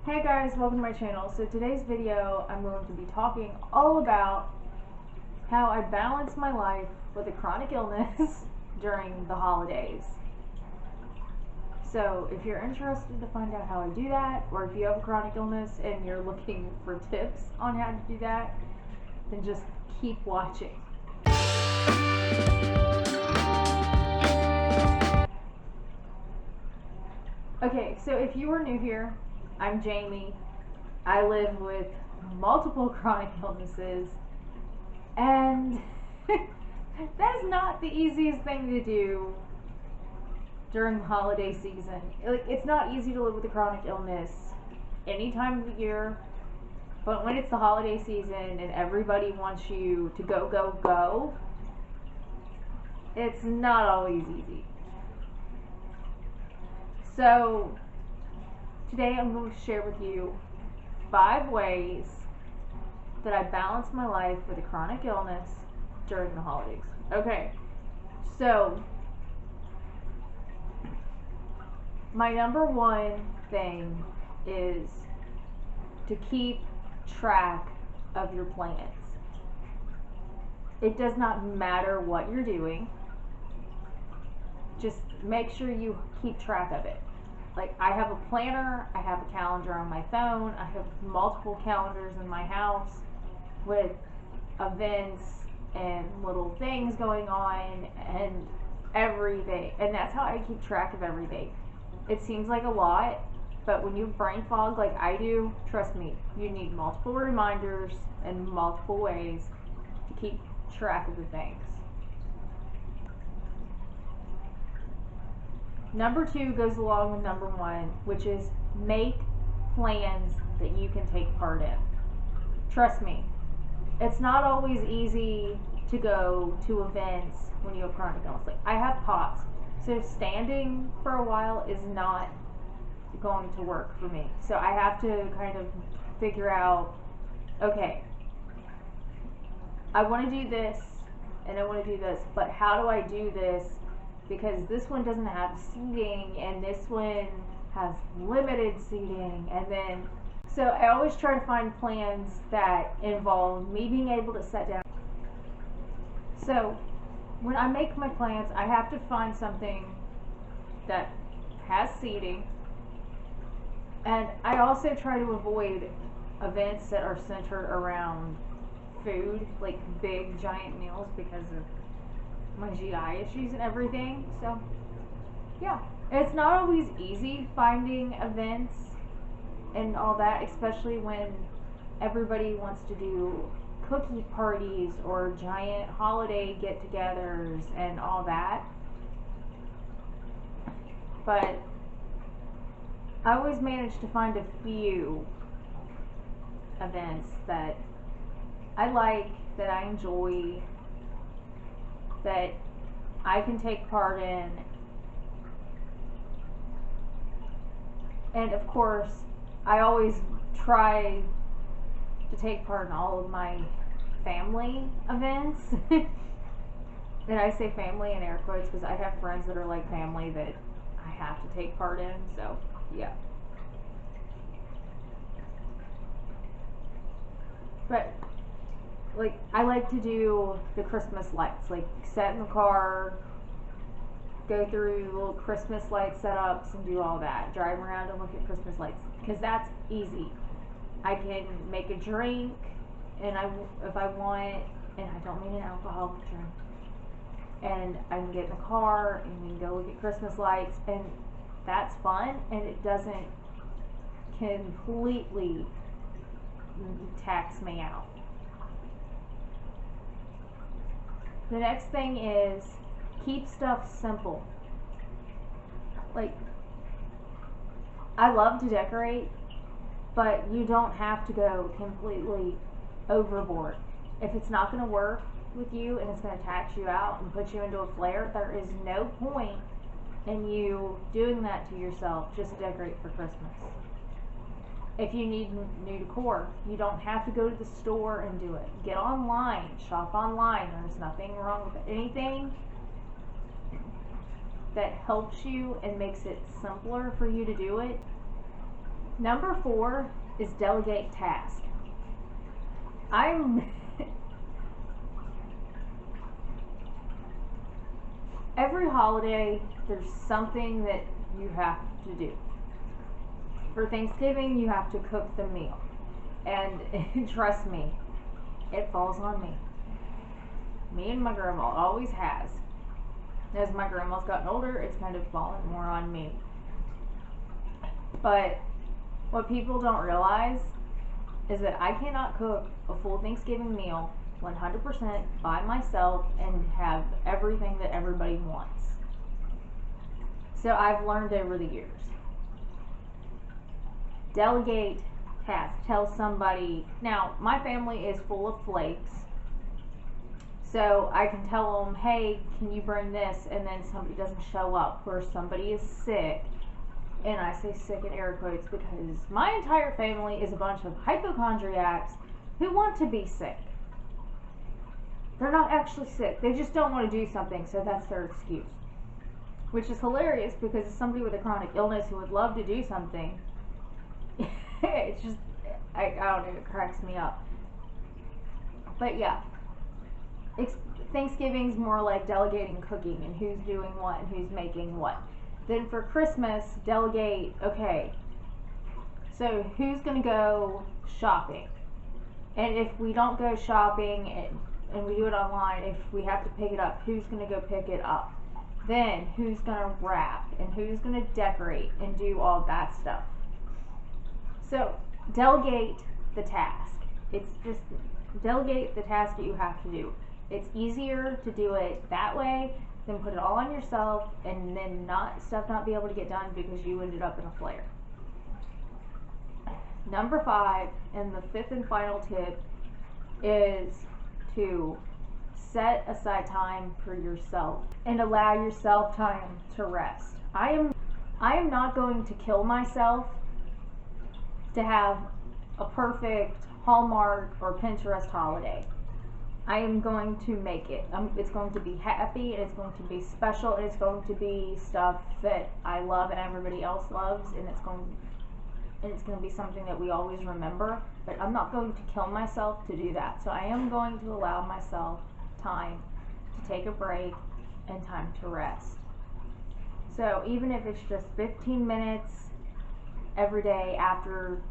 Hey guys, welcome to my channel. So today's video I'm going to be talking all about how I balance my life with a chronic illness during the holidays. So if you're interested to find out how I do that, or if you have a chronic illness and you're looking for tips on how to do that, then just keep watching. Okay, so if you are new here, I'm Jamie. I live with multiple chronic illnesses, and that is not the easiest thing to do during the holiday season. It's not easy to live with a chronic illness any time of the year, but when it's the holiday season and everybody wants you to go, go, go, it's not always easy. So today I'm going to share with you 5 ways that I balance my life with a chronic illness during the holidays. Okay, so my number one thing is to keep track of your plans. It does not matter what you're doing, just make sure you keep track of it. Like, I have a planner, I have a calendar on my phone, I have multiple calendars in my house with events and little things going on and everything. And that's how I keep track of everything. It seems like a lot, but when you brain fog like I do, trust me, you need multiple reminders and multiple ways to keep track of the things. Number 2 goes along with number 1, which is make plans that you can take part in. Trust me, it's not always easy to go to events when you have chronic illness. Like, I have POTS, so standing for a while is not going to work for me. So I have to kind of figure out, okay, I want to do this and I want to do this, but how do I do this? Because this one doesn't have seating and this one has limited seating, and then so I always try to find plans that involve me being able to sit down. So when I make my plans, I have to find something that has seating, and I also try to avoid events that are centered around food, like big giant meals, because of my GI issues and everything. So yeah, it's not always easy finding events and all that, especially when everybody wants to do cookie parties or giant holiday get-togethers and all that. But I always manage to find a few events that I like, that I enjoy, that I can take part in. And of course, I always try to take part in all of my family events. And I say family in air quotes because I have friends that are like family that I have to take part in, so yeah. But like, I like to do the Christmas lights, like sit in the car, go through little Christmas light setups and do all that, drive around and look at Christmas lights, because that's easy. I can make a drink, and if I want, and I don't mean an alcoholic drink, and I can get in the car and we can go look at Christmas lights, and that's fun, and it doesn't completely tax me out. The next thing is keep stuff simple. Like, I love to decorate, but you don't have to go completely overboard. If it's not going to work with you and it's going to tax you out and put you into a flare, there is no point in you doing that to yourself just to decorate for Christmas. If you need new decor, you don't have to go to the store and do it. Get online, shop online. There's nothing wrong with anything that helps you and makes it simpler for you to do it. Number 4 is delegate task. Every holiday, there's something that you have to do. For Thanksgiving, you have to cook the meal. And trust me, it falls on me. Me and my grandma always has. As my grandma's gotten older, it's kind of fallen more on me. But what people don't realize is that I cannot cook a full Thanksgiving meal 100% by myself and have everything that everybody wants. So I've learned over the years. Delegate tasks. Tell somebody. Now, my family is full of flakes. So I can tell them, hey, can you bring this? And then somebody doesn't show up, or somebody is sick. And I say sick in air quotes because my entire family is a bunch of hypochondriacs who want to be sick. They're not actually sick. They just don't want to do something, so that's their excuse. Which is hilarious because it's somebody with a chronic illness who would love to do something. It's just, I don't know, it cracks me up. But yeah, Thanksgiving's more like delegating cooking and who's doing what and who's making what. Then for Christmas, delegate, okay, so who's going to go shopping? And if we don't go shopping and we do it online, if we have to pick it up, who's going to go pick it up? Then who's going to wrap and who's going to decorate and do all that stuff? So delegate the task. It's just delegate the task that you have to do. It's easier to do it that way than put it all on yourself and then not be able to get done because you ended up in a flare. Number 5, and the 5th and final tip, is to set aside time for yourself and allow yourself time to rest. I am not going to kill myself to have a perfect Hallmark or Pinterest holiday. I am going to make it. It's going to be happy, and it's going to be special, and it's going to be stuff that I love and everybody else loves, and it's going to be something that we always remember. But I'm not going to kill myself to do that. So I am going to allow myself time to take a break and time to rest. So even if it's just 15 minutes every day after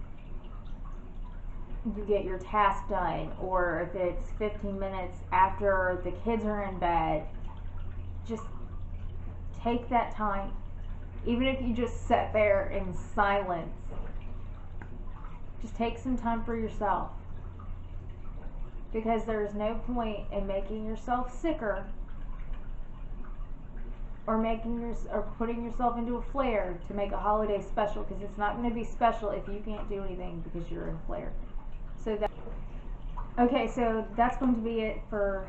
you get your task done, or if it's 15 minutes after the kids are in bed, just take that time. Even if you just sit there in silence, just take some time for yourself, because there's no point in making yourself sicker or putting yourself into a flare to make a holiday special, because it's not going to be special if you can't do anything because you're in a flare. So that's going to be it for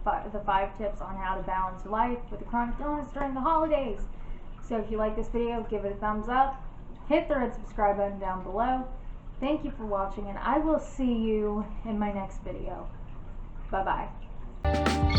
the 5 tips on how to balance life with a chronic illness during the holidays. So if you like this video, give it a thumbs up, hit the red subscribe button down below. Thank you for watching, and I will see you in my next video. Bye bye.